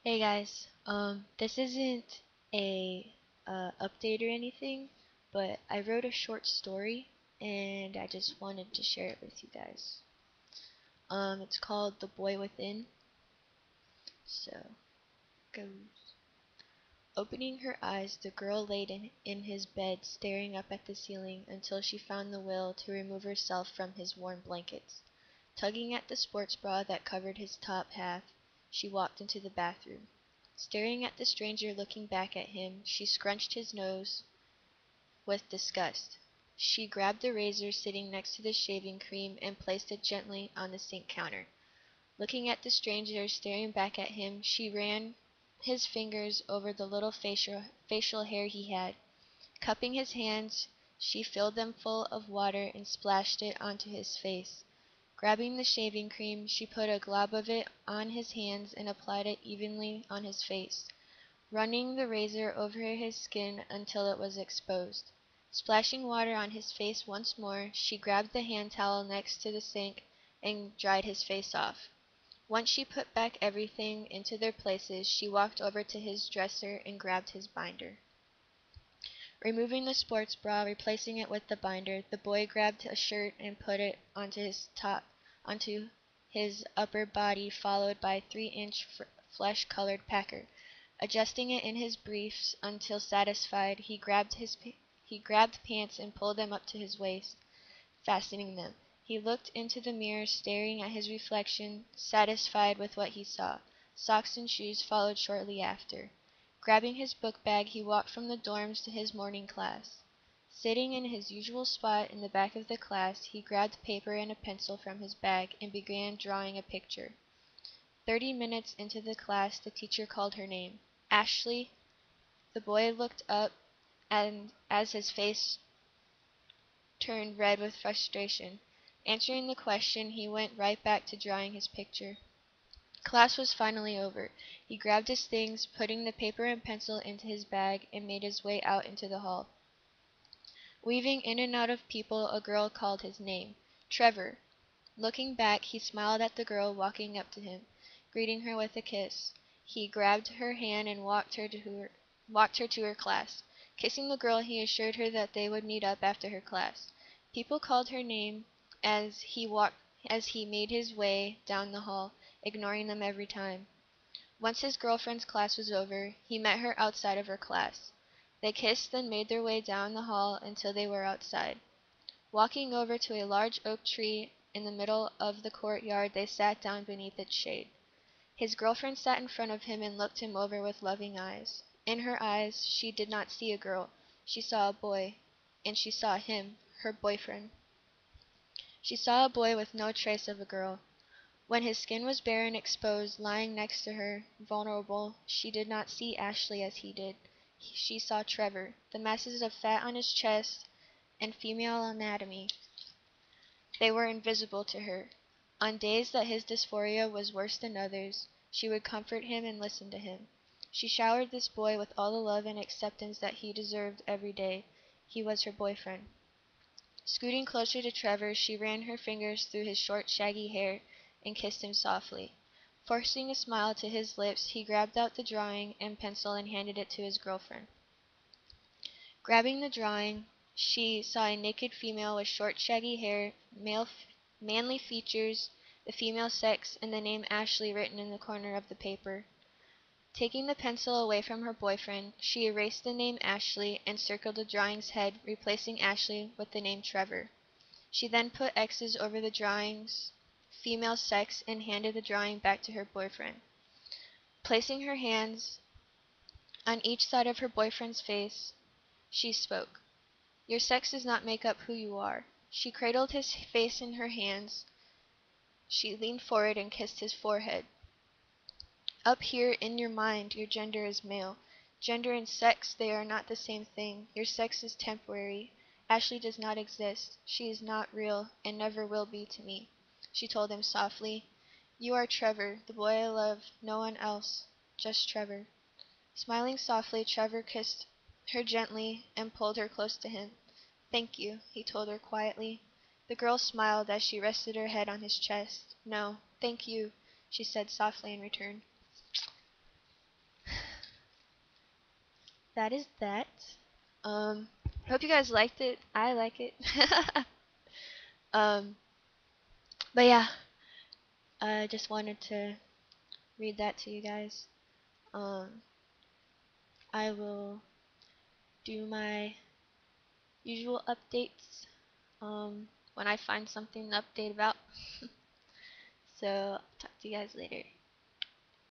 Hey guys, this isn't a update or anything, but I wrote a short story and I just wanted to share it with you guys. It's called The Boy Within. So, goes. Opening her eyes, the girl laid in his bed, staring up at the ceiling until she found the will to remove herself from his warm blankets. Tugging at the sports bra that covered his top half, she walked into the bathroom. Staring at the stranger looking back at him, she scrunched his nose with disgust. She grabbed the razor sitting next to the shaving cream and placed it gently on the sink counter. Looking at the stranger staring back at him, she ran his fingers over the little facial hair he had. Cupping his hands, she filled them full of water and splashed it onto his face. Grabbing the shaving cream, she put a glob of it on his hands and applied it evenly on his face, running the razor over his skin until it was exposed. Splashing water on his face once more, she grabbed the hand towel next to the sink and dried his face off. Once she put back everything into their places, she walked over to his dresser and grabbed his binder. Removing the sports bra, replacing it with the binder, the boy grabbed a shirt and put it onto his upper body, followed by a 3-inch flesh-colored packer. Adjusting it in his briefs until satisfied, he grabbed pants and pulled them up to his waist, fastening them. He looked into the mirror, staring at his reflection, satisfied with what he saw. Socks and shoes followed shortly after. Grabbing his book bag, he walked from the dorms to his morning class. Sitting in his usual spot in the back of the class, he grabbed paper and a pencil from his bag and began drawing a picture. 30 minutes into the class, the teacher called her name. Ashley. The boy looked up, and as his face turned red with frustration. Answering the question, he went right back to drawing his picture. Class was finally over. He grabbed his things, putting the paper and pencil into his bag, and made his way out into the hall. Weaving in and out of people, a girl called his name. Trevor. Looking back, he smiled at the girl walking up to him, greeting her with a kiss. He grabbed her hand and walked her to her class. Kissing the girl, he assured her that they would meet up after her class. People called her name as he made his way down the hall, ignoring them every time. Once his girlfriend's class was over, he met her outside of her class. They kissed, then made their way down the hall until they were outside. Walking over to a large oak tree in the middle of the courtyard, they sat down beneath its shade. His girlfriend sat in front of him and looked him over with loving eyes. In her eyes, she did not see a girl. She saw a boy. And she saw him, her boyfriend. She saw a boy with no trace of a girl. When his skin was bare and exposed, lying next to her, vulnerable, she did not see Ashley as he did. She saw Trevor, the masses of fat on his chest and female anatomy. They were invisible to her. On days that his dysphoria was worse than others, she would comfort him and listen to him. She showered this boy with all the love and acceptance that he deserved every day. He was her boyfriend. Scooting closer to Trevor, she ran her fingers through his short, shaggy hair and kissed him softly. Forcing a smile to his lips, he grabbed out the drawing and pencil and handed it to his girlfriend. Grabbing the drawing, she saw a naked female with short, shaggy hair, manly features, the female sex, and the name Ashley written in the corner of the paper. Taking the pencil away from her boyfriend, she erased the name Ashley and circled the drawing's head, replacing Ashley with the name Trevor. She then put X's over the drawing's female sex and handed the drawing back to her boyfriend. Placing her hands on each side of her boyfriend's face, she spoke. Your sex does not make up who you are. She cradled his face in her hands. She leaned forward and kissed his forehead. Up here in your mind, your gender is male. Gender and sex, they are not the same thing. Your sex is temporary. Ashley does not exist. She is not real and never will be to me. She told him softly. You are Trevor, the boy I love, no one else, just Trevor. Smiling softly, Trevor kissed her gently and pulled her close to him. Thank you, he told her quietly. The girl smiled as she rested her head on his chest. No, thank you, she said softly in return. that is that. Hope you guys liked it. I like it. um, but yeah, I just wanted to read that to you guys. Um, I will do my usual updates when I find something to update about. So, talk to you guys later.